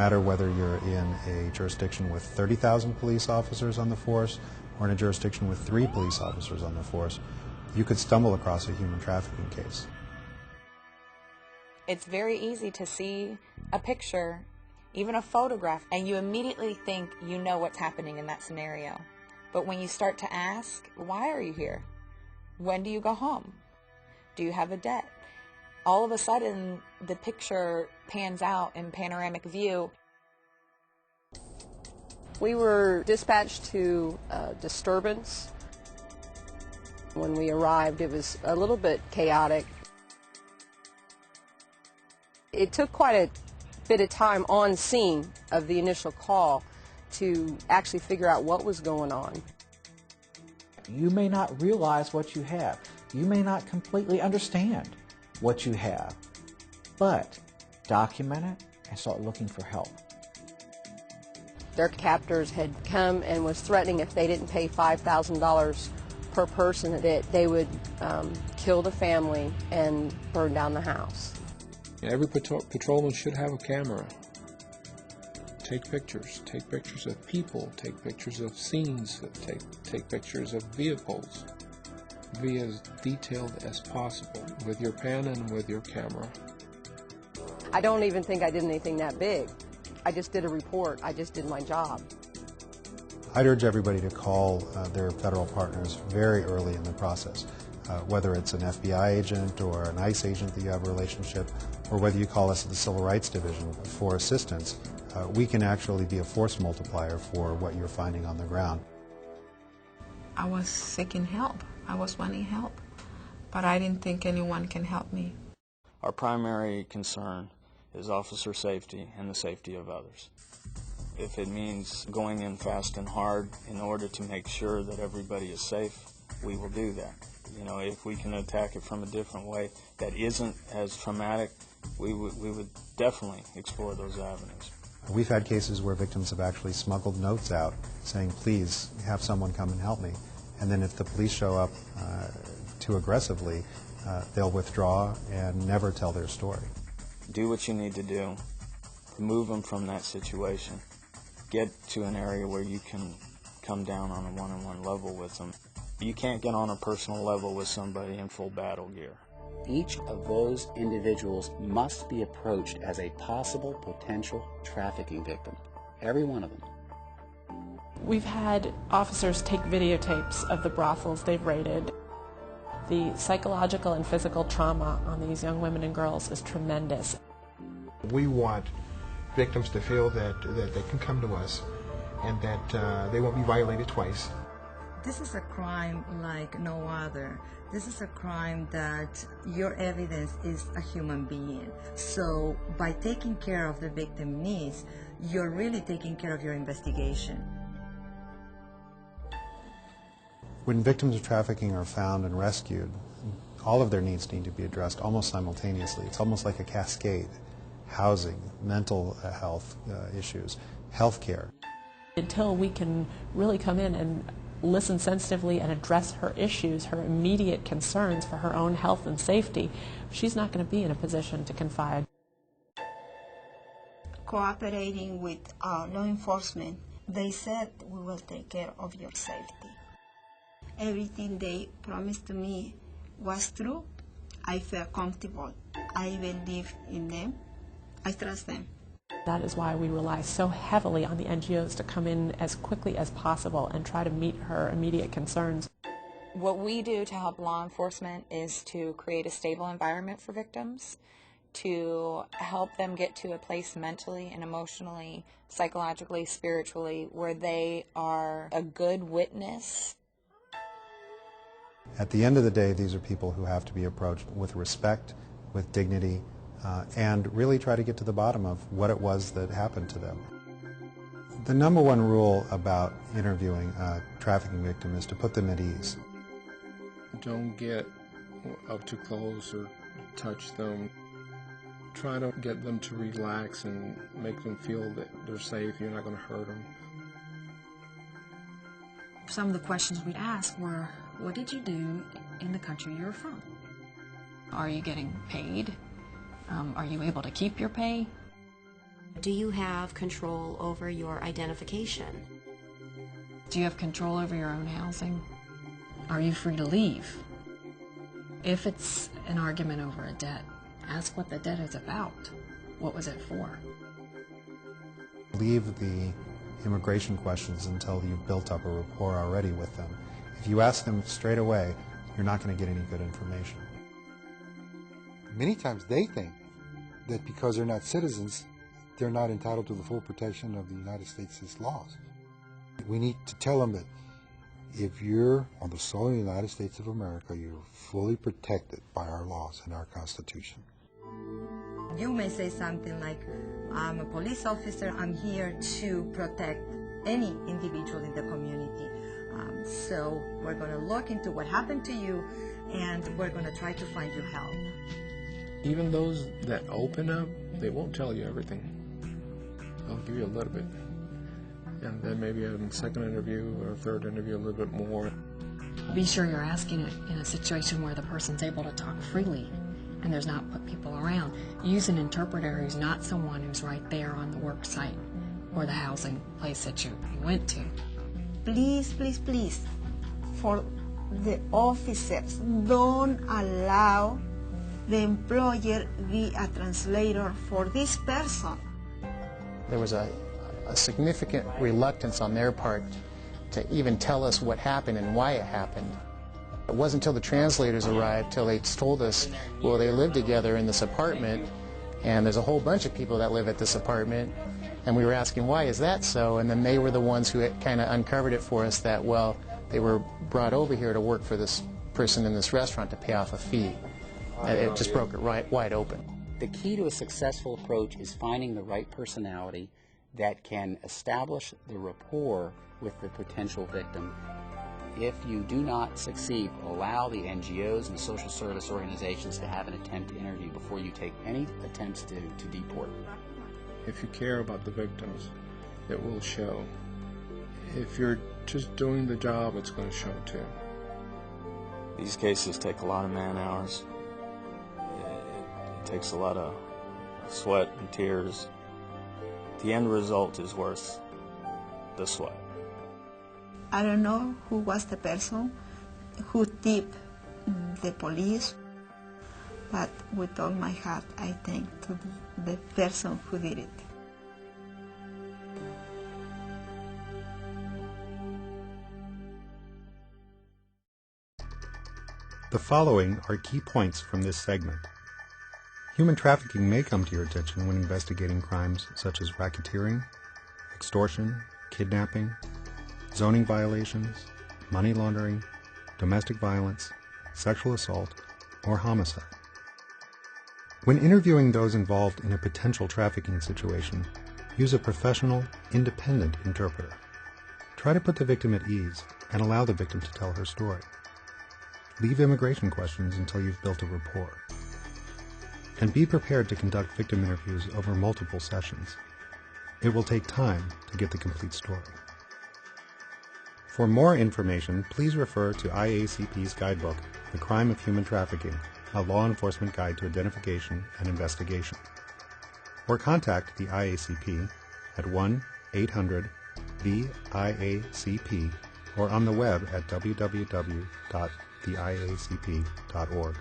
matter whether you're in a jurisdiction with 30,000 police officers on the force or in a jurisdiction with 3 police officers on the force, you could stumble across a human trafficking case. It's very easy to see a picture, even a photograph, and you immediately think you know what's happening in that scenario. But when you start to ask, why are you here? When do you go home? Do you have a debt? All of a sudden, the picture pans out in panoramic view. We were dispatched to a disturbance. When we arrived, it was a little bit chaotic. It took quite a bit of time on scene of the initial call to actually figure out what was going on. You may not realize what you have. You may not completely understand what you have, but document it and start looking for help. Their captors had come and was threatening if they didn't pay $5,000 per person that they would kill the family and burn down the house. Every patrolman should have a camera. Take pictures of people, take pictures of scenes, take pictures of vehicles. Be as detailed as possible with your pen and with your camera. I don't even think I did anything that big. I just did a report. I just did my job. I'd urge everybody to call their federal partners very early in the process, whether it's an FBI agent or an ICE agent that you have a relationship, or whether you call us at the Civil Rights Division for assistance. We can actually be a force multiplier for what you're finding on the ground. I was seeking help. I was wanting help, but I didn't think anyone can help me. Our primary concern is officer safety and the safety of others. If it means going in fast and hard in order to make sure that everybody is safe, we will do that. You know, if we can attack it from a different way that isn't as traumatic, we would definitely explore those avenues. We've had cases where victims have actually smuggled notes out saying, please have someone come and help me. And then if the police show up too aggressively, they'll withdraw and never tell their story. Do what you need to do. Move them from that situation. Get to an area where you can come down on a one-on-one level with them. You can't get on a personal level with somebody in full battle gear. Each of those individuals must be approached as a possible potential trafficking victim. Every one of them. We've had officers take videotapes of the brothels they've raided. The psychological and physical trauma on these young women and girls is tremendous. We want victims to feel that they can come to us and that they won't be violated twice. This is a crime like no other. This is a crime that your evidence is a human being. So by taking care of the victim needs, you're really taking care of your investigation. When victims of trafficking are found and rescued, all of their needs need to be addressed almost simultaneously. It's almost like a cascade. Housing, mental health issues, health care. Until we can really come in and listen sensitively and address her issues, her immediate concerns for her own health and safety, she's not going to be in a position to confide. Cooperating with law enforcement, they said we will take care of your safety. Everything they promised to me was true. I felt comfortable. I believe in them. I trust them. That is why we rely so heavily on the NGOs to come in as quickly as possible and try to meet her immediate concerns. What we do to help law enforcement is to create a stable environment for victims, to help them get to a place mentally and emotionally, psychologically, spiritually, where they are a good witness. At the end of the day, these are people who have to be approached with respect, with dignity, and really try to get to the bottom of what it was that happened to them. The number one rule about interviewing a trafficking victim is to put them at ease. Don't get up too close or touch them. Try to get them to relax and make them feel that they're safe, you're not going to hurt them. Some of the questions we'd ask were, what did you do in the country you're from? Are you getting paid? Are you able to keep your pay? Do you have control over your identification? Do you have control over your own housing? Are you free to leave? If it's an argument over a debt, ask what the debt is about. What was it for? Leave the immigration questions until you've built up a rapport already with them. If you ask them straight away, you're not going to get any good information. Many times they think that because they're not citizens, they're not entitled to the full protection of the United States' laws. We need to tell them that if you're on the soil of the United States of America, you're fully protected by our laws and our Constitution. You may say something like, I'm a police officer, I'm here to protect any individual in the community. So we're going to look into what happened to you, and we're going to try to find you help. Even those that open up, they won't tell you everything. They'll give you a little bit. And then maybe in a second interview or a third interview a little bit more. Be sure you're asking it in a situation where the person's able to talk freely and there's not put people around. Use an interpreter who's not someone who's right there on the work site or the housing place that you went to. Please, please, please, for the officers, don't allow the employer be a translator for this person. There was a significant reluctance on their part to even tell us what happened and why it happened. It wasn't until the translators arrived till they told us, well, they live together in this apartment and there's a whole bunch of people that live at this apartment, and we were asking, why is that so? And then they were the ones who kind of uncovered it for us that, well, they were brought over here to work for this person in this restaurant to pay off a fee. It just broke it wide open. The key to a successful approach is finding the right personality that can establish the rapport with the potential victim. If you do not succeed, allow the NGOs and social service organizations to have an attempt to interview before you take any attempts to deport. If you care about the victims, it will show. If you're just doing the job, it's going to show too. These cases take a lot of man-hours. It takes a lot of sweat and tears. The end result is worth the sweat. I don't know who was the person who tipped the police, but with all my heart I thank to the person who did it. The following are key points from this segment. Human trafficking may come to your attention when investigating crimes such as racketeering, extortion, kidnapping, zoning violations, money laundering, domestic violence, sexual assault, or homicide. When interviewing those involved in a potential trafficking situation, use a professional, independent interpreter. Try to put the victim at ease and allow the victim to tell her story. Leave immigration questions until you've built a rapport. And be prepared to conduct victim interviews over multiple sessions. It will take time to get the complete story. For more information, please refer to IACP's guidebook, The Crime of Human Trafficking, a law enforcement guide to identification and investigation. Or contact the IACP at 1-800-VIACP or on the web at www.theiacp.org.